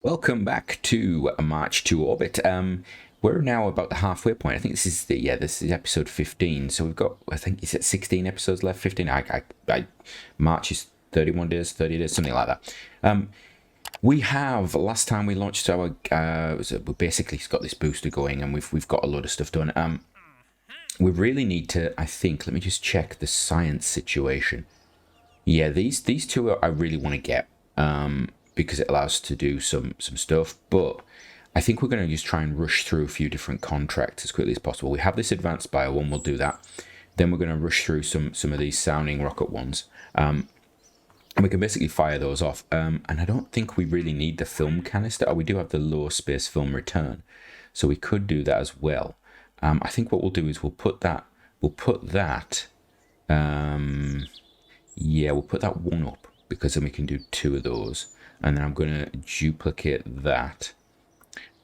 Welcome back to March to Orbit. We're now about the halfway point. I think this is episode 15. So we've got, I think, is it 16 episodes left? 15. March is 31 days, 30 days, something like that. We have last time we launched our, we basically got this booster going, and we've got a load of stuff done. We really need to, I think. Let me just check the science situation. Yeah, these two I really want to get. Because it allows us to do some stuff, but I think we're going to just try and rush through a few different contracts as quickly as possible. We have this advanced bio one, we'll do that. Then we're going to rush through some of these sounding rocket ones, and we can basically fire those off. And I don't think we really need the film canister. We do have the low space film return, so we could do that as well. I think what we'll do is we'll put that we'll put that one up, because then we can do two of those. And then I'm going to duplicate that,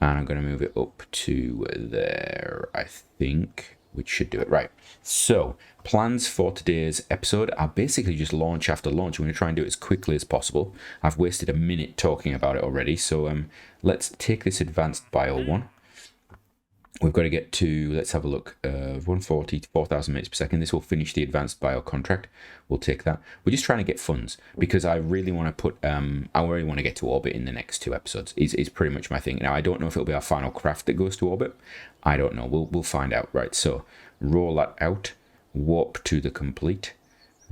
and I'm going to move it up to there, I think, which should do it. Right. So plans for today's episode are basically just launch after launch. We're going to try and do it as quickly as possible. I've wasted a minute talking about it already. So let's take this advanced bio one. We've got to get to, let's have a look, 140 to 4,000 minutes per second. This will finish the advanced bio contract. We'll take that. We're just trying to get funds, because I really want to put, I really want to get to orbit in the next two episodes. Is pretty much my thing. Now, I don't know if it'll be our final craft that goes to orbit. I don't know. We'll find out. Right, so roll that out. Warp to the complete.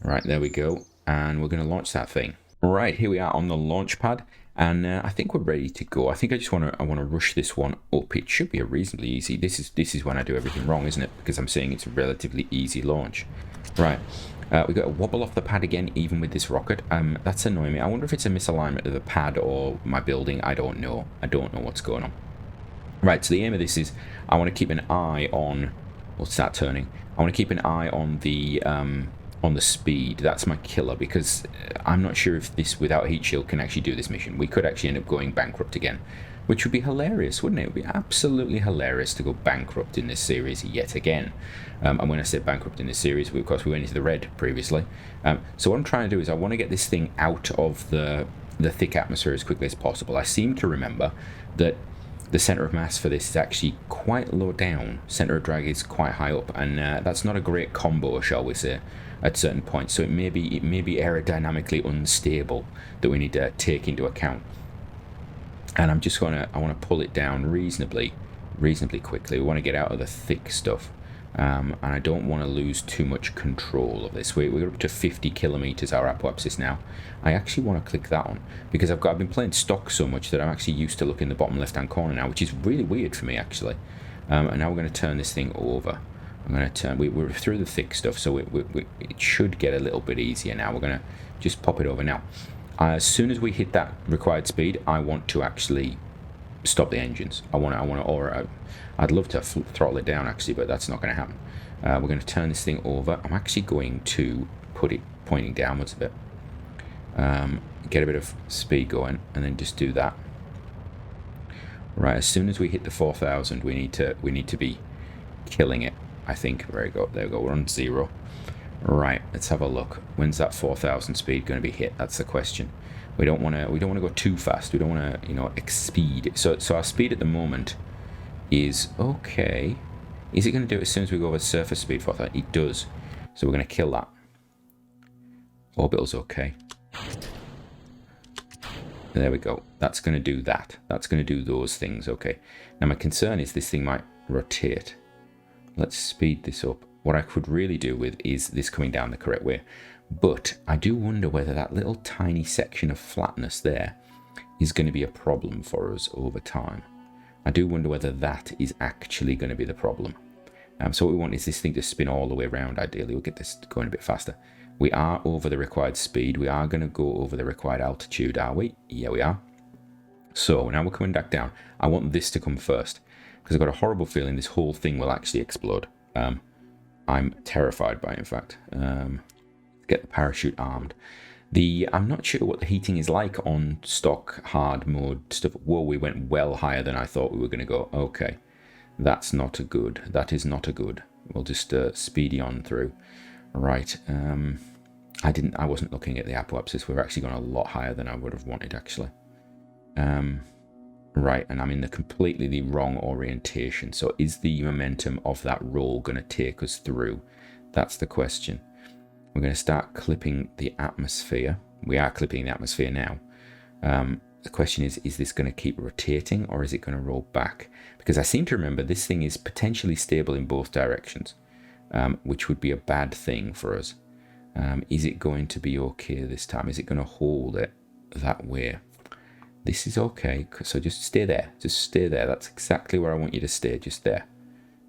Right, there we go. And we're going to launch that thing. Right, here we are on the launch pad. And I think we're ready to go. I think I want to rush this one up. It should be a reasonably easy. This is when I do everything wrong, isn't it? Because I'm saying it's a relatively easy launch. Right. We got to wobble off the pad again, even with this rocket. That's annoying me. I wonder if it's a misalignment of the pad or my building. I don't know. I don't know what's going on. Right. So the aim of this is I want to keep an eye on. We'll start turning. I want to keep an eye on the speed. That's my killer, because I'm not sure if this without heat shield can actually do this mission. We could actually end up going bankrupt again, which would be hilarious, wouldn't it? It would be absolutely hilarious to go bankrupt in this series yet again. And when I say bankrupt in this series, of course we went into the red previously. So what I'm trying to do is I want to get this thing out of the thick atmosphere as quickly as possible. I seem to remember that the center of mass for this is actually quite low down. Center of drag is quite high up, and that's not a great combo, shall we say, at certain points. So it may be aerodynamically unstable that we need to take into account. And I want to pull it down reasonably quickly. We want to get out of the thick stuff, and I don't want to lose too much control of this. We're up to 50 kilometers our apoapsis now. I actually want to click that on, because I've been playing stock so much that I'm actually used to looking in the bottom left hand corner now, which is really weird for me actually. And now we're going to turn this thing over. I'm going to turn. We're through the thick stuff, so it should get a little bit easier now. We're going to just pop it over now. As soon as we hit that required speed, I want to actually stop the engines. I'd love to throttle it down actually, but that's not going to happen. We're going to turn this thing over. I'm actually going to put it pointing downwards a bit. Get a bit of speed going, and then just do that. Right, as soon as we hit the 4,000, we need to be killing it. I think. There we go. We're on 0. Right. Let's have a look. When's that 4,000 speed going to be hit? That's the question. We don't want to go too fast. We don't want to exceed. So our speed at the moment is okay. Is it going to do it as soon as we go over surface speed 4,000? It does. So we're going to kill that. Orbital's okay. There we go. That's going to do that. That's going to do those things. Okay. Now my concern is this thing might rotate. Let's speed this up. What I could really do with is this coming down the correct way. But I do wonder whether that little tiny section of flatness there is going to be a problem for us over time. I do wonder whether that is actually going to be the problem. So what we want is this thing to spin all the way around, ideally. We'll get this going a bit faster. We are over the required speed. We are going to go over the required altitude, are we? Yeah, we are. So now we're coming back down. I want this to come first, because I've got a horrible feeling this whole thing will actually explode. I'm terrified by it, in fact. Get the parachute armed. I'm not sure what the heating is like on stock hard mode stuff. Whoa, we went well higher than I thought we were going to go. Okay, that's not a good. That is not a good. We'll just speedy on through. Right. I wasn't looking at the apoapsis. We're actually going a lot higher than I would have wanted, actually. Right, and I'm in the completely the wrong orientation. So is the momentum of that roll going to take us through? That's the question. We're going to start clipping the atmosphere. We are clipping the atmosphere now. The question is this going to keep rotating or is it going to roll back? Because I seem to remember this thing is potentially stable in both directions, which would be a bad thing for us. Is it going to be okay this time? Is it going to hold it that way? This is okay, so just stay there. Just stay there. That's exactly where I want you to stay, just there.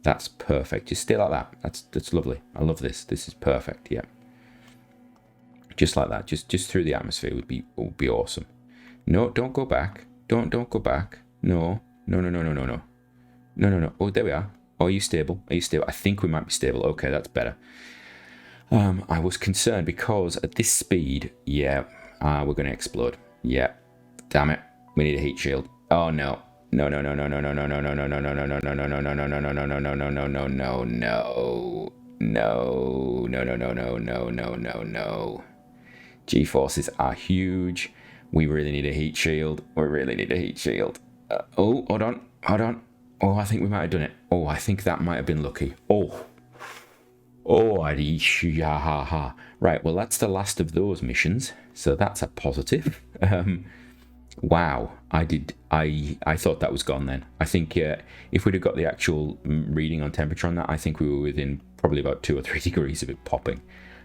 That's perfect. Just stay like that. That's lovely. I love this. This is perfect, yeah. Just like that. Just through the atmosphere would be awesome. No, don't go back. Don't go back. No. No. Oh, there we are. Oh, are you stable? Are you stable? I think we might be stable. Okay, that's better. I was concerned because at this speed, yeah, we're going to explode. Yeah. Damn it. We need a heat shield. Oh no. No. G-forces are huge. We really need a heat shield. Oh, hold on. Oh, I think we might have done it. Oh, I think that might have been lucky. Oh, right, well, that's the last of those missions. So that's a positive. Wow, I thought that was gone then. I think if we'd have got the actual reading on temperature on that, I think we were within probably about 2 or 3 degrees of it popping.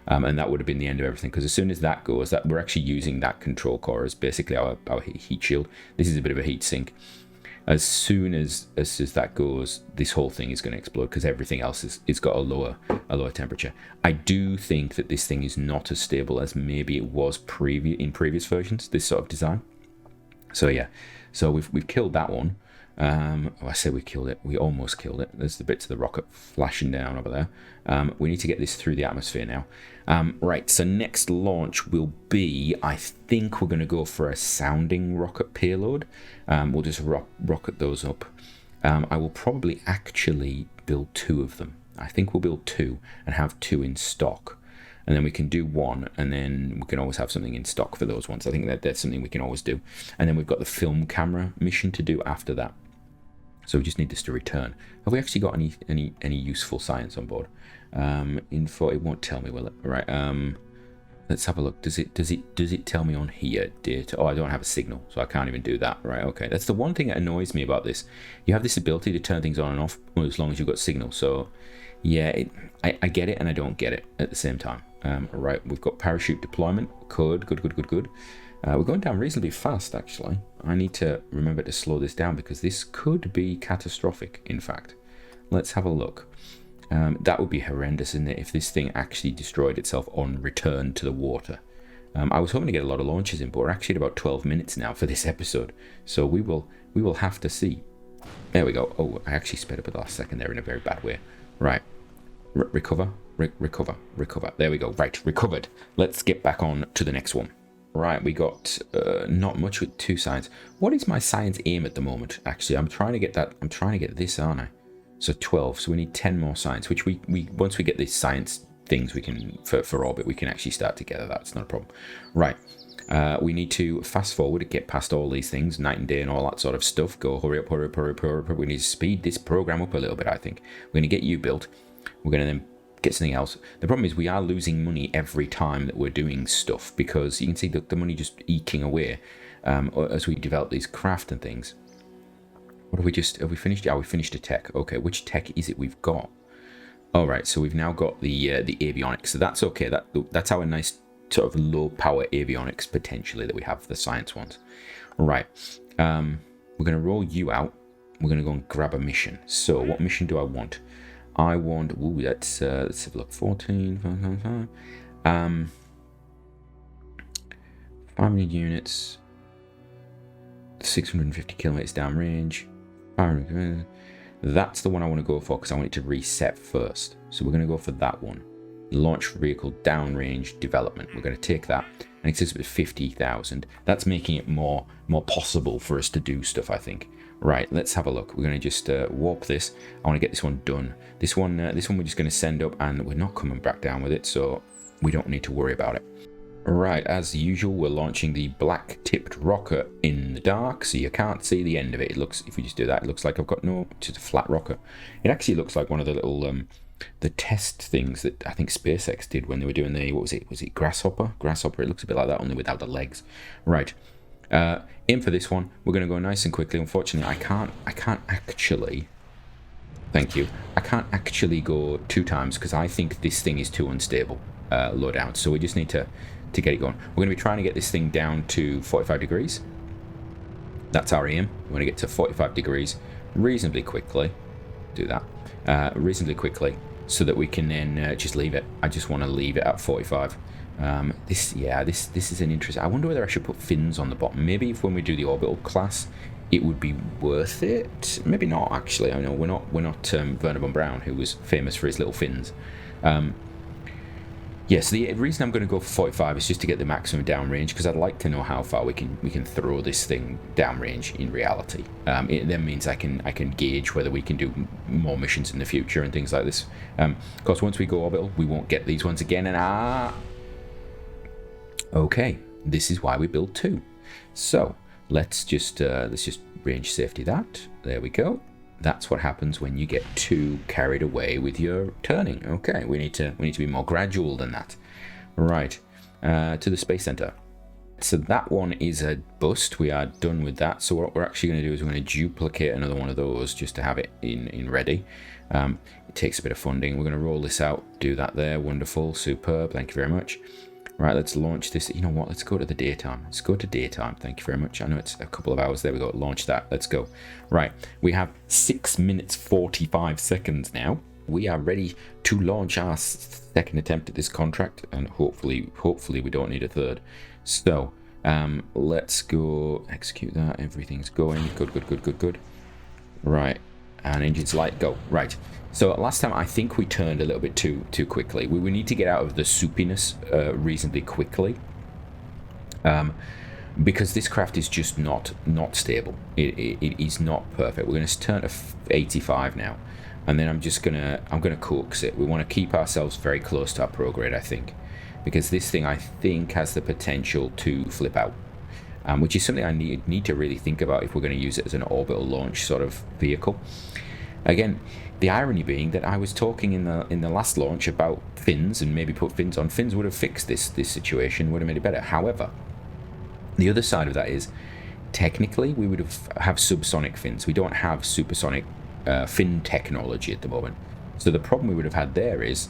And that would have been the end of everything, because as soon as that goes, that we're actually using that control core as basically our heat shield. This is a bit of a heat sink. As soon as that goes, this whole thing is going to explode because everything else is got a lower temperature. I do think that this thing is not as stable as maybe it was in previous versions, this sort of design. So yeah, so we've killed that one. I say we killed it. We almost killed it. There's the bits of the rocket flashing down over there. We need to get this through the atmosphere now. Right, so next launch will be, I think we're going to go for a sounding rocket payload. We'll just rocket those up. I will probably actually build 2 of them. I think we'll build 2 and have 2 in stock. And then we can do 1, and then we can always have something in stock for those ones. I think that's something we can always do. And then we've got the film camera mission to do after that. So we just need this to return. Have we actually got any useful science on board? Info, it won't tell me, will it? Right. Let's have a look. Does it tell me on here? Data. Oh, I don't have a signal, so I can't even do that. Right. Okay. That's the one thing that annoys me about this. You have this ability to turn things on and off as long as you've got signal. So yeah, I get it and I don't get it at the same time. Right. We've got parachute deployment. Good. We're going down reasonably fast, actually. I need to remember to slow this down because this could be catastrophic, in fact. Let's have a look. That would be horrendous, isn't it, if this thing actually destroyed itself on return to the water. I was hoping to get a lot of launches in, but we're actually at about 12 minutes now for this episode. So we will have to see. There we go. Oh, I actually sped up at the last second there in a very bad way. Right. Recover. There we go. Right, recovered. Let's get back on to the next one. Right, we got not much with 2 science. What is my science aim at the moment? Actually, I'm trying to get that. I'm trying to get this, aren't I? So 12. So we need 10 more science, which we once we get these science things, we can for orbit, we can actually start together. That's not a problem. Right. We need to fast forward, get past all these things, night and day and all that sort of stuff. Go, hurry up. We need to speed this program up a little bit, I think. We're going to get you built. We're going to then get something else. The problem is we are losing money every time that we're doing stuff because you can see the money just eking away as we develop these craft and things. What have we finished? Yeah, we finished a tech. Okay, which tech is it we've got? All right, so we've now got the avionics. So that's okay. That's our nice sort of low power avionics potentially that we have for the science ones. Right. We're going to roll you out. We're going to go and grab a mission. So what mission do I want? I want, ooh, let's have a look, 14, 500 units, 650 kilometers downrange, 500, that's the one I want to go for because I want it to reset first. So we're going to go for that one. Launch vehicle downrange development. We're going to take that, and it says it's 50,000. That's making it more possible for us to do stuff, I think. Right, let's have a look. We're going to just warp this. I want to get this one done. This one we're just going to send up, and we're not coming back down with it, so we don't need to worry about it. Right, as usual, we're launching the black-tipped rocket in the dark, so you can't see the end of it. It looks, if we just do that, it looks like I've got just a flat rocket. It actually looks like one of the little, the test things that I think SpaceX did when they were doing the, what was it? Was it Grasshopper? Grasshopper, it looks a bit like that, only without the legs. Right, in for this one, we're going to go nice and quickly. Unfortunately, I can't actually, thank you, I can't actually go 2 times because I think this thing is too unstable, low down, so we just need to get it going. We're going to be trying to get this thing down to 45 degrees. That's our aim. We want to get to 45 degrees reasonably quickly. Do that reasonably quickly so that we can then just leave it. I just want to leave it at 45. This is an interesting. I wonder whether I should put fins on the bottom. Maybe if when we do the orbital class, it would be worth it. Maybe not actually. I know we're not Werner von Braun, who was famous for his little fins. Yes, the reason I'm going to go for 45 is just to get the maximum downrange, because I'd like to know how far we can throw this thing downrange in reality. It then means I can gauge whether we can do more missions in the future and things like this. Of course, once we go orbital, we won't get these ones again. And okay, this is why we build 2. So let's just range safety that. There we go. That's what happens when you get too carried away with your turning. Okay, we need to be more gradual than that. Right, to the Space Center. So that one is a bust. We are done with that. So what we're actually going to do is we're going to duplicate another one of those just to have it in ready. It takes a bit of funding. We're going to roll this out. Do that there. Wonderful, superb. Thank you very much. Right, let's launch this. You know what? Let's go to the daytime. Let's go to daytime. Thank you very much. I know it's a couple of hours. There we go. Launch that. Let's go. Right, we have 6 minutes 45 seconds now. We are ready to launch our second attempt at this contract, and hopefully we don't need a third. So let's go execute that. Everything's going. Good. Right, and engines light. Go. Right. So last time I think we turned a little bit too quickly. We need to get out of the soupiness reasonably quickly, because this craft is just not stable. It is not perfect. We're going to turn to 85 now, and then I'm gonna coax it. We want to keep ourselves very close to our prograde, I think, because this thing I think has the potential to flip out, which is something I need to really think about if we're going to use it as an orbital launch sort of vehicle. Again, the irony being that I was talking in the last launch about fins and maybe put fins on. Fins would have fixed this situation, would have made it better. However, the other side of that is technically we would have subsonic fins. We don't have supersonic fin technology at the moment. So the problem we would have had there is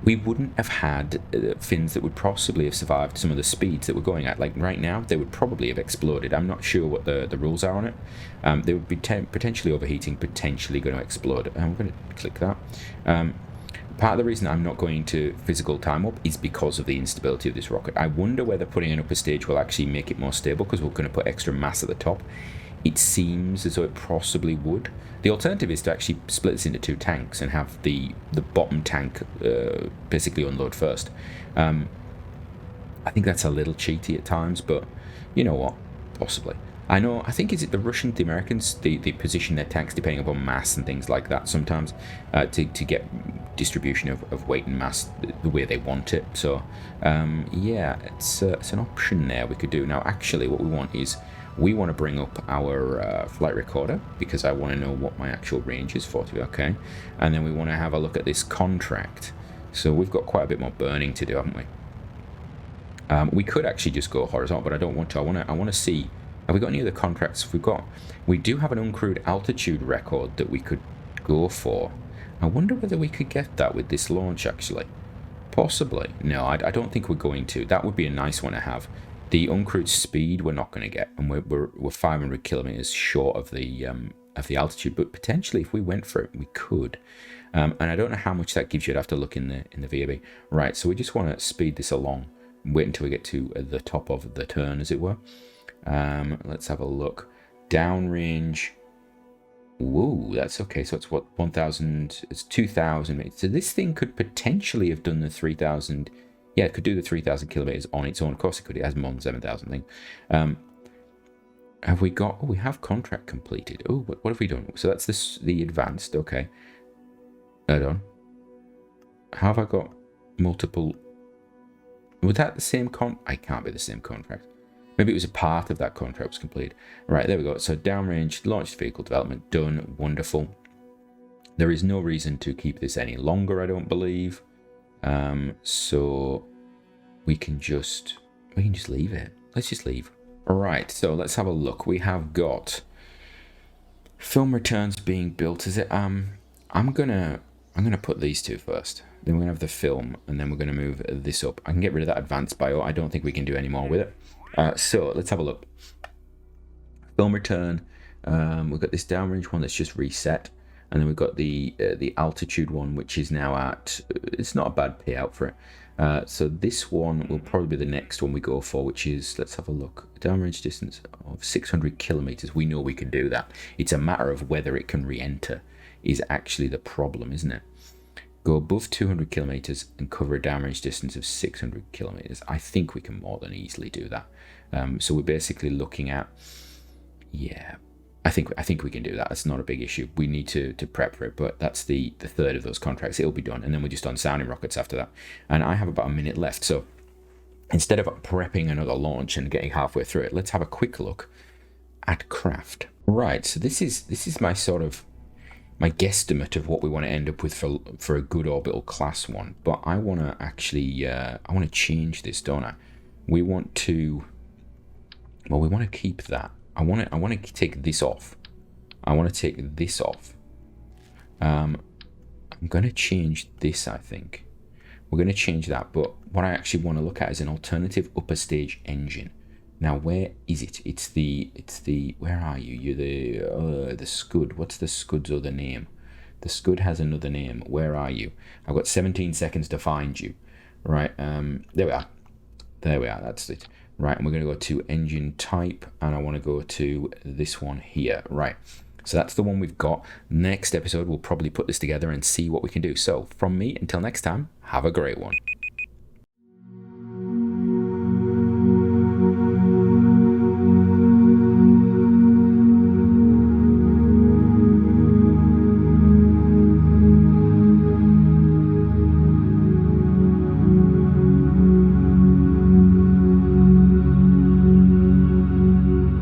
we wouldn't have had fins that would possibly have survived some of the speeds that we're going at. Like right now, they would probably have exploded. I'm not sure what the rules are on it. They would be potentially overheating, potentially going to explode. I'm going to click that. Part of the reason I'm not going to physical time warp is because of the instability of this rocket. I wonder whether putting an upper stage will actually make it more stable, because we're going to put extra mass at the top. It seems as though it possibly would. The alternative is to actually split this into 2 tanks and have the bottom tank basically unload first. I think that's a little cheaty at times, but you know what? Possibly. I think is it the Russians, the Americans, they position their tanks depending upon mass and things like that sometimes to get distribution of weight and mass the way they want it. So yeah, it's an option there we could do. Now actually what we want is we want to bring up our flight recorder, because I want to know what my actual range is, 40, okay? And then we want to have a look at this contract. So we've got quite a bit more burning to do, haven't we? We could actually just go horizontal, but I don't want to. I want to see, have we got any other contracts? We do have an uncrewed altitude record that we could go for. I wonder whether we could get that with this launch, actually. Possibly. No, I don't think we're going to. That would be a nice one to have. The uncrewed speed we're not going to get, and we're 500 kilometers short of the altitude. But potentially, if we went for it, we could. And I don't know how much that gives you. I'd have to look in the VAB. Right. So we just want to speed this along. Wait until we get to the top of the turn, as it were. Let's have a look. Downrange. Whoa, that's okay. So it's what, 1,000? It's 2,000. So this thing could potentially have done the 3,000. Yeah, it could do the 3,000 kilometers on its own. Of course, it could. It has more than 7,000 thing. Have we got? Oh, we have contract completed. Oh, what have we done? So that's the advanced. Okay. Hold on. How have I got multiple? Was that the same I can't be the same contract. Maybe it was a part of that contract was complete. Right, there we go. So downrange, launched vehicle development, done. Wonderful. There is no reason to keep this any longer, I don't believe. So we can just leave it. Let's just leave. All right, so let's have a look. We have got film returns being built. Is it? I'm gonna put these two first. Then we're gonna have the film, and then we're gonna move this up. I can get rid of that advanced bio. I don't think we can do any more with it. So let's have a look. Film return. We've got this downrange one that's just reset, and then we've got the altitude one, which is now at. It's not a bad payout for it. So this one will probably be the next one we go for, which is, let's have a look, downrange distance of 600 kilometers. We know we can do that. It's a matter of whether it can re-enter is actually the problem, isn't it? Go above 200 kilometers and cover a downrange distance of 600 kilometers. I think we can more than easily do that. So we're basically looking at, yeah, I think we can do that. That's not a big issue. We need to prep for it, but that's the third of those contracts. It'll be done, and then we're just on sounding rockets after that. And I have about a minute left, so instead of prepping another launch and getting halfway through it, let's have a quick look at craft. Right, so this is my sort of my guesstimate of what we want to end up with for a good orbital class one. But I want to actually I want to change this, don't I? We want to keep that. I want to take this off. I'm going to change this, I think. We're going to change that, but what I actually want to look at is an alternative upper stage engine. Now, where is it? It's the where are you? You're the Scud. What's the Scud's other name? The Scud has another name. Where are you? I've got 17 seconds to find you. Right, there we are. That's it. Right, and we're going to go to engine type, and I want to go to this one here. Right, so that's the one we've got. Next episode, we'll probably put this together and see what we can do. So from me, until next time, have a great one.